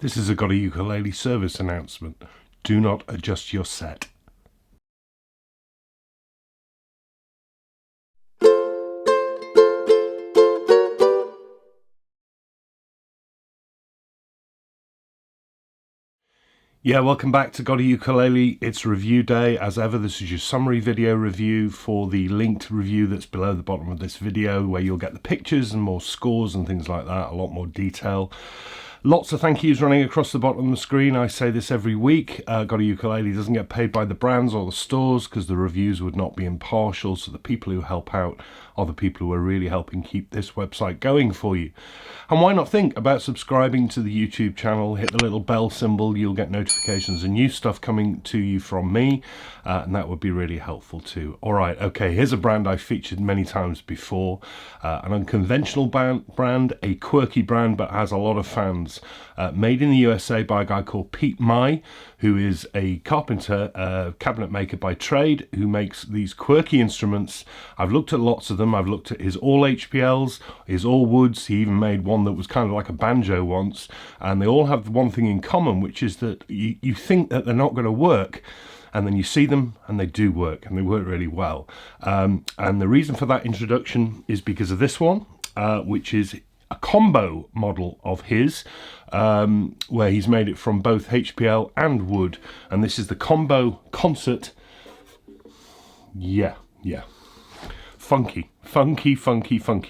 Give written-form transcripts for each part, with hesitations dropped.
This is a GotAUkulele service announcement. Do not adjust your set. Yeah, welcome back to GotAUkulele. It's review day. As ever, this is your summary video review for the linked review that's below the bottom of this video, where you'll get the pictures and more scores and things like that, a lot more detail. Lots of thank yous running across the bottom of the screen. I say this every week. GotAUkulele doesn't get paid by the brands or the stores because the reviews would not be impartial. So the people who help out are the people who are really helping keep this website going for you. And why not think about subscribing to the YouTube channel? Hit the little bell symbol. You'll get notifications and new stuff coming to you from me. And that would be really helpful too. All right, okay, here's a brand I've featured many times before. An unconventional brand, a quirky brand, but has a lot of fans. Made in the USA by a guy called Pete Mai, who is a carpenter, cabinet maker by trade, who makes these quirky instruments. I've looked at lots of them. I've looked at his all HPLs, his all woods. He even made one that was kind of like a banjo once. And they all have one thing in common, which is that you think that they're not going to work. And then you see them and they do work, and they work really well. And the reason for that introduction is because of this one, which is a combo model of his, where he's made it from both HPL and wood. And this is the combo concert. Yeah. Funky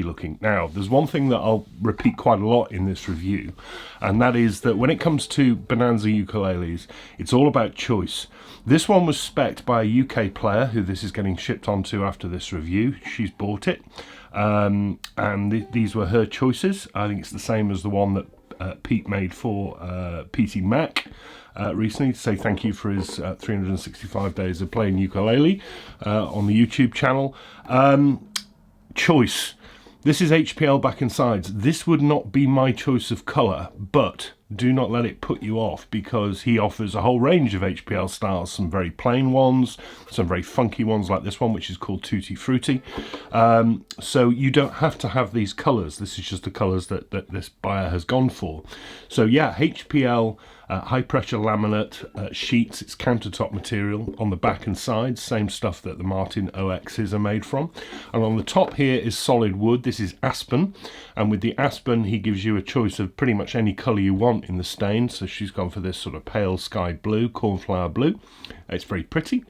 looking. Now, there's one thing that I'll repeat quite a lot in this review, and that is that when it comes to Bonanza ukuleles, it's all about choice. This one was spec'd by a UK player who this is getting shipped onto after this review. She's bought it, and these were her choices. I think it's the same as the one that Pete made for PT Mac recently, to say thank you for his 365 days of playing ukulele on the YouTube channel. Choice. This is HPL back and sides. This would not be my choice of colour, but do not let it put you off, because he offers a whole range of HPL styles, some very plain ones, some very funky ones like this one, which is called Tutti Frutti. So you don't have to have these colours. This is just the colours that this buyer has gone for. So yeah, HPL high pressure laminate sheets. It's countertop material on the back and sides, same stuff that the Martin OXs are made from. And on the top here is solid wood. This is aspen, and with the aspen he gives you a choice of pretty much any colour you want in the stain. So she's gone for this sort of pale sky blue, cornflower blue. It's very pretty.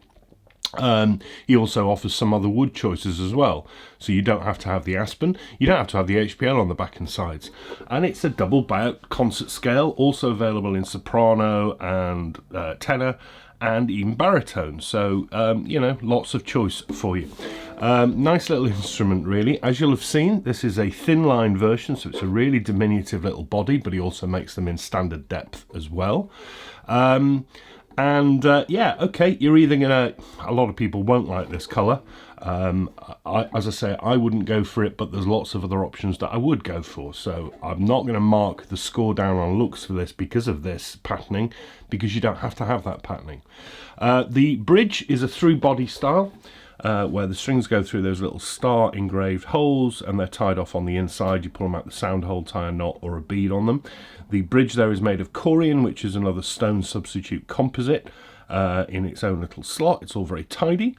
He also offers some other wood choices as well, so you don't have to have the aspen, you don't have to have the HPL on the back and sides. And it's a double bout concert scale, also available in soprano and tenor and even baritone, so you know, lots of choice for you. Nice little instrument really. As you'll have seen, this is a thin line version, so it's a really diminutive little body, but he also makes them in standard depth as well. Yeah, okay, you're either gonna, a lot of people won't like this colour. As I say, I wouldn't go for it, but there's lots of other options that I would go for. So I'm not going to mark the score down on looks for this because of this patterning, because you don't have to have that patterning. The bridge is a through body style, where the strings go through those little star engraved holes and they're tied off on the inside. You pull them out the sound hole, tie a knot or a bead on them. The bridge there is made of corian, which is another stone substitute composite, in its own little slot. It's all very tidy.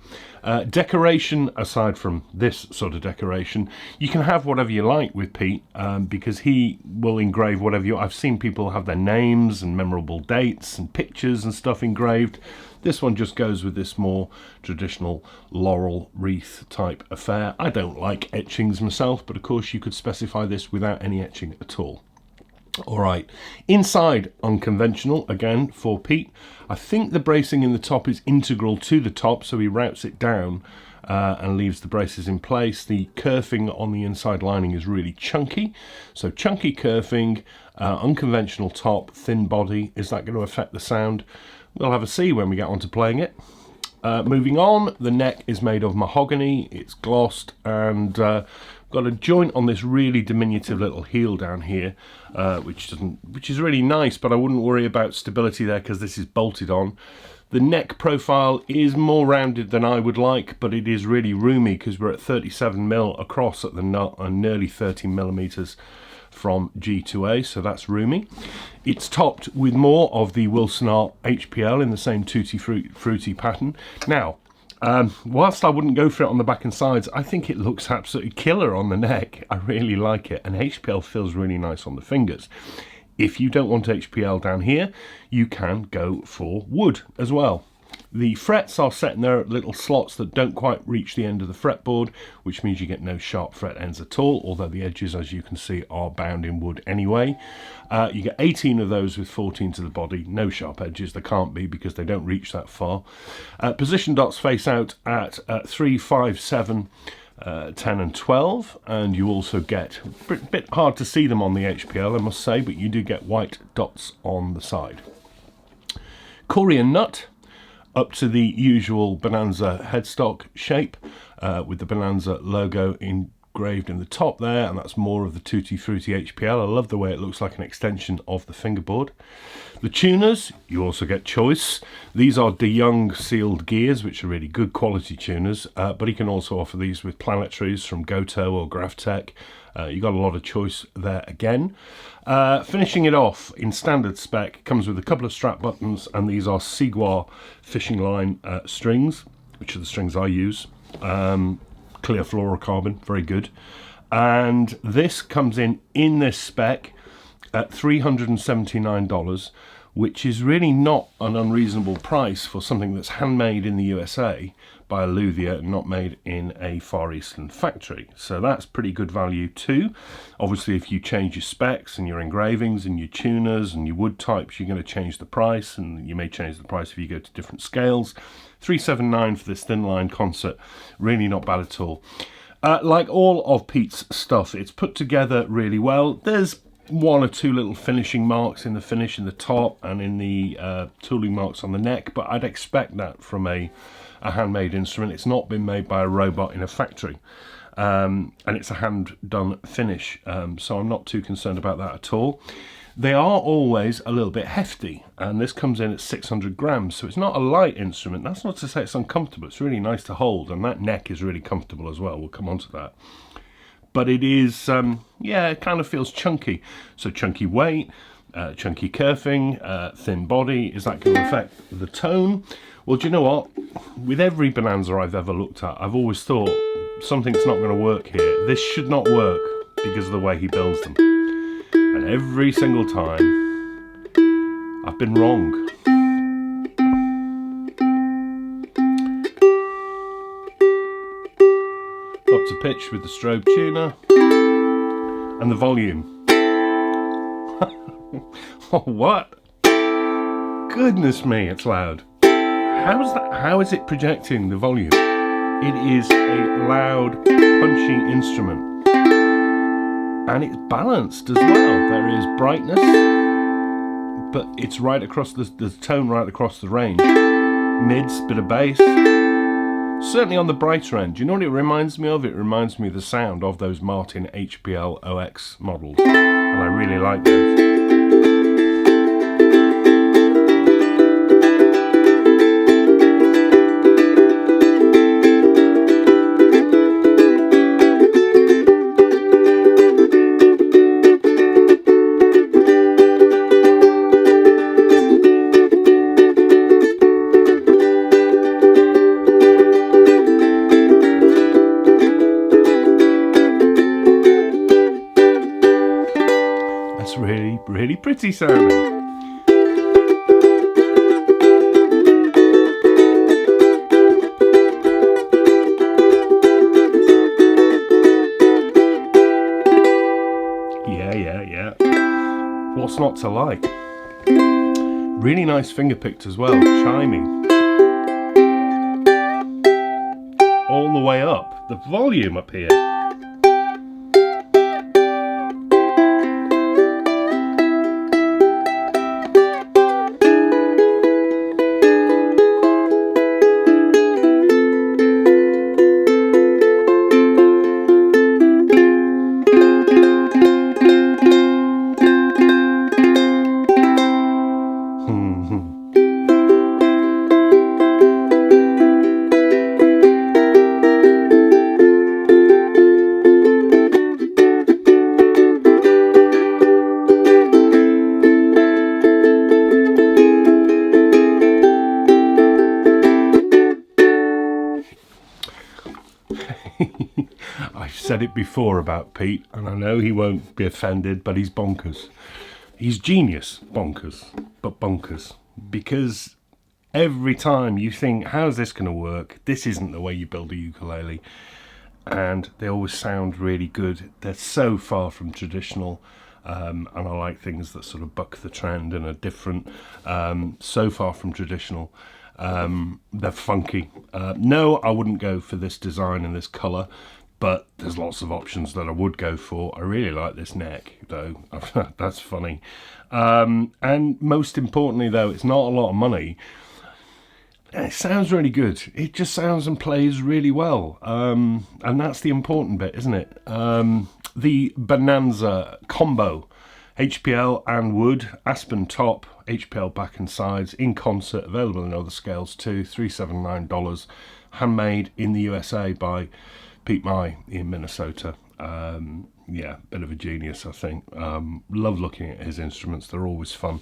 Decoration, aside from this sort of decoration, you can have whatever you like with Pete, because he will engrave whatever you... I've seen people have their names and memorable dates and pictures and stuff engraved. This one just goes with this more traditional laurel wreath type affair. I don't like etchings myself, but of course you could specify this without any etching at all. All right, inside unconventional again for Pete. I think the bracing in the top is integral to the top, so he routes it down and leaves the braces in place. The kerfing on the inside lining is really chunky, so chunky kerfing, unconventional top, thin body. Is that going to affect the sound? We'll have a see when we get on to playing it. Moving on, the neck is made of mahogany. It's glossed and got a joint on this really diminutive little heel down here, which is really nice, but I wouldn't worry about stability there because this is bolted on. The neck profile is more rounded than I would like, but it is really roomy because we're at 37mm across at the nut and nearly 30mm from G to A, so that's roomy. It's topped with more of the Wilson Art HPL in the same tutti fruity pattern. Now, whilst I wouldn't go for it on the back and sides, I think it looks absolutely killer on the neck. I really like it, and HPL feels really nice on the fingers. If you don't want HPL down here, you can go for wood as well. The frets are set in their little slots that don't quite reach the end of the fretboard, which means you get no sharp fret ends at all, although the edges, as you can see, are bound in wood anyway. You get 18 of those with 14 to the body, no sharp edges. There can't be because they don't reach that far. Position dots face out at 3, 5, 7, 10 and 12, and you also get, a bit hard to see them on the HPL, I must say, but you do get white dots on the side. Corian nut, up to the usual Bonanza headstock shape, with the Bonanza logo engraved in the top there, and that's more of the Tutti Frutti HPL. I love the way it looks like an extension of the fingerboard. The tuners, you also get choice. These are De Young sealed gears, which are really good quality tuners, but you can also offer these with planetaries from Goto or Graphtec. You got a lot of choice there again. Finishing it off in standard spec, comes with a couple of strap buttons, and these are Siguar fishing line strings, which are the strings I use. Clear fluorocarbon, very good. And this comes in this spec at $379, which is really not an unreasonable price for something that's handmade in the USA by a luthier and not made in a Far Eastern factory. So that's pretty good value too. Obviously, if you change your specs and your engravings and your tuners and your wood types, you're going to change the price, and you may change the price if you go to different scales. $379 for this thin line concert, really not bad at all. Like all of Pete's stuff, it's put together really well. There's one or two little finishing marks in the finish in the top and in the tooling marks on the neck, but I'd expect that from a handmade instrument. It's not been made by a robot in a factory, and it's a hand done finish, so I'm not too concerned about that at all. They are always a little bit hefty, and this comes in at 600 grams, so it's not a light instrument. That's not to say it's uncomfortable. It's really nice to hold, and that neck is really comfortable as well. We'll come on to that. But it is, yeah, it kind of feels chunky. So chunky weight, chunky kerfing, thin body. Is that going to affect the tone? Well, do you know what? With every Bonanza I've ever looked at, I've always thought something's not going to work here. This should not work because of the way he builds them. And every single time, I've been wrong. Up to pitch with the strobe tuner and the volume. Oh, what? Goodness me, it's loud. How's that? How is it projecting the volume? It is a loud, punchy instrument, and it's balanced as well. There is brightness, but it's right across the tone, right across the range. Mids, bit of bass. Certainly on the brighter end. Do you know what it reminds me of? It reminds me of the sound of those Martin HPL OX models, and I really like those. Really pretty sounding. Yeah. What's not to like? Really nice finger picked as well, chiming. All the way up. The volume up here. said it before about Pete, and I know he won't be offended, but he's bonkers. He's genius bonkers, but bonkers. Because every time you think, how's this going to work? This isn't the way you build a ukulele. And they always sound really good. They're so far from traditional. And I like things that sort of buck the trend and are different. So far from traditional. They're funky. No, I wouldn't go for this design and this colour, but there's lots of options that I would go for. I really like this neck, though. That's funny. And most importantly, though, it's not a lot of money. It sounds really good. It just sounds and plays really well. And that's the important bit, isn't it? The Bonanza combo, HPL and wood, aspen top, HPL back and sides, in concert, available in other scales too, $379, handmade in the USA by Pete Mai in Minnesota. Yeah, bit of a genius, I think. Love looking at his instruments. They're always fun.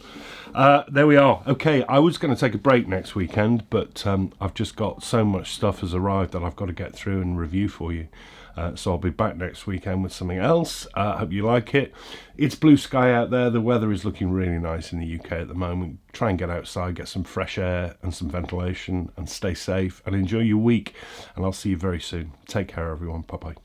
There we are. Okay, I was going to take a break next weekend, but I've just got so much stuff has arrived that I've got to get through and review for you. So I'll be back next weekend with something else. Hope you like it. It's blue sky out there. The weather is looking really nice in the UK at the moment. Try and get outside, get some fresh air and some ventilation, and stay safe and enjoy your week. And I'll see you very soon. Take care, everyone. Bye-bye.